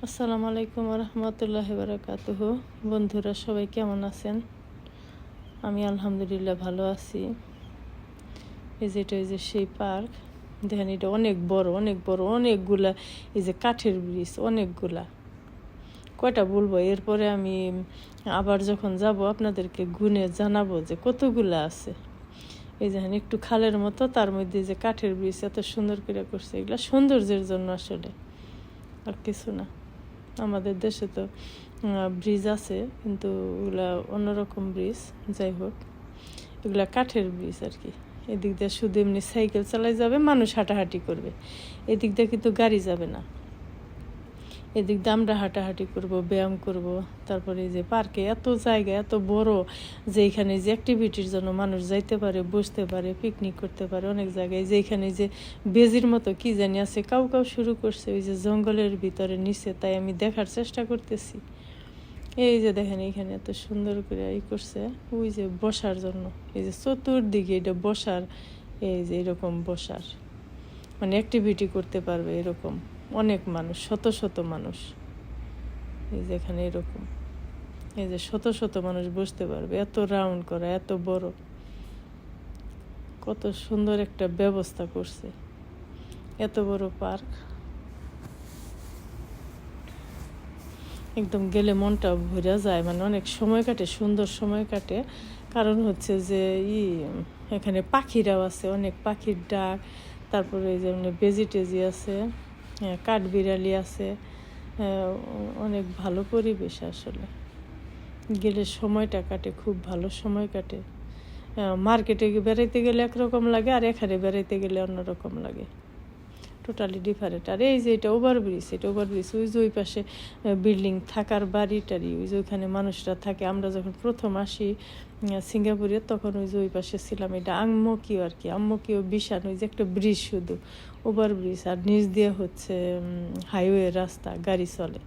আসসালামু আলাইকুম রহমতুল্লাহি বারাকাতুহু। বন্ধুরা সবাই কেমন আছেন? আমি আলহামদুলিল্লাহ ভালো আছি। এই যে সেই পার্ক, দেখেন এটা অনেক বড় অনেকগুলা। এই যে কাঠের ব্রিজ অনেকগুলা, কয়টা বলবো। এরপরে আমি আবার যখন যাব আপনাদেরকে গুনে জানাবো যে কতগুলা আছে। এই দেখেন একটু খালের মতো, তার মধ্যে যে কাঠের ব্রিজ এত সুন্দর করে করছে, এগুলা সৌন্দর্যের জন্য আসলে, আর কিছু না। আমাদের দেশে তো ব্রিজ আছে, কিন্তু ওগুলা অন্যরকম ব্রিজ। যাই হোক, এগুলা কাঠের ব্রিজ আর কি। এদিক দিয়ে শুধু এমনি সাইকেল চালাই যাবে, মানুষ হাঁটাহাঁটি করবে। এদিক দিয়ে কিন্তু গাড়ি যাবে না। এদিক দিয়ে আমরা হাঁটাহাঁটি করব, ব্যায়াম করব। তারপরে এই যে পার্কে এত জায়গা, এত বড়, যে এখানে যে অ্যাক্টিভিটির জন্য মানুষ যাইতে পারে, বসতে পারে, পিকনিক করতে পারে অনেক জায়গায়। যে এখানে যে বেজির মতো কি জানি আছে, কাউ শুরু করছে ওই যে জঙ্গলের ভিতরে নিচে। তাই আমি দেখার চেষ্টা করতেছি। এই যে দেখেন এখানে এত সুন্দর করে করছে, ওই যে বসার জন্য। এই যে চতুর্দিকে এটা বসার, এই যে এরকম বসার মানে অ্যাক্টিভিটি করতে পারবে এরকম অনেক মানুষ, শত শত মানুষ। এই যে এখানে এরকম, এই যে শত শত মানুষ বসতে পারবে, এত রাউন্ড করা, এত বড়, কত সুন্দর একটা ব্যবস্থা করছে। এত বড় পার্ক, একদম গেলে মনটা ভরে যায়, মানে অনেক সময় কাটে, সুন্দর সময় কাটে। কারণ হচ্ছে যে এখানে পাখিরাও আছে, অনেক পাখির ডাক। তারপরে এই যে বেজিটেজি আছে, কাঠবিড়ালি আছে। অনেক ভালো পরিবেশ আসলে, গেলে সময়টা কাটে, খুব ভালো সময় কাটে। মার্কেটে বেড়াইতে গেলে একরকম লাগে, আর এখানে বেড়াইতে গেলে অন্যরকম লাগে, টোটালি ডিফারেন্ট। আর এই যে এটা ওভারব্রিজ, ওই যে ওই পাশে বিল্ডিং, থাকার বাড়িটারি, ওই যে ওইখানে মানুষরা থাকে। আমরা যখন প্রথম আসি সিঙ্গাপুরে, তখন ওই যে ওই পাশে ছিলাম। এটা আম্মকিও আর কি, আম্মকিও বিশাল, ওই যে একটা ব্রিজ, শুধু ওভারব্রিজ, আর নিচ দিয়ে হচ্ছে হাইওয়ে রাস্তা, গাড়ি চলে।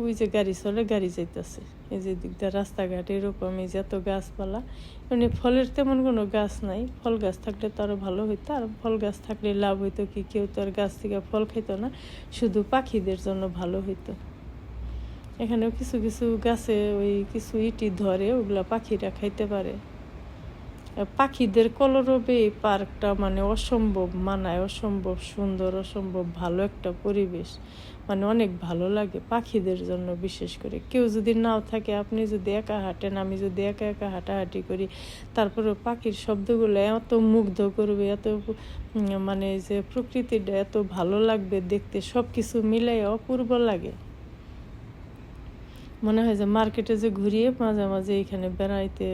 ওই যে গাড়ি চলে, গাড়ি যাইতেছে। এই যে দিক দিয়ে রাস্তাঘাট এরকম, এই যে এত গাছপালা। মানে ফলের তেমন কোনো গাছ নাই, ফল গাছ থাকলে তো আরও ভালো হইতো। আর ফল গাছ থাকলে লাভ হইতো কি, কেউ তো আর গাছ থেকে ফল খাইতো না, শুধু পাখিদের জন্য ভালো হইতো। এখানেও কিছু কিছু গাছে ওই কিছু ইটি ধরে, ওগুলা পাখিরা খাইতে পারে। পাখিদের কলরবে এই পার্কটা মানে অসম্ভব মানায়, অসম্ভব সুন্দর, অসম্ভব ভালো একটা পরিবেশ। মানে অনেক ভালো লাগে পাখিদের জন্য। বিশেষ করে কেউ যদি নাও থাকে, আপনি যদি একা হাঁটেন, আমি যদি একা একা হাঁটাহাঁটি করি, তারপরে পাখির শব্দগুলো এত মুগ্ধ করবে, এত মানে যে প্রকৃতিটা এত ভালো লাগবে দেখতে, সব কিছু মিলাই অপূর্ব লাগে। মনে হয় যে মার্কেটে যে ঘুরিয়ে মাঝে মাঝে এখানে বেড়াইতে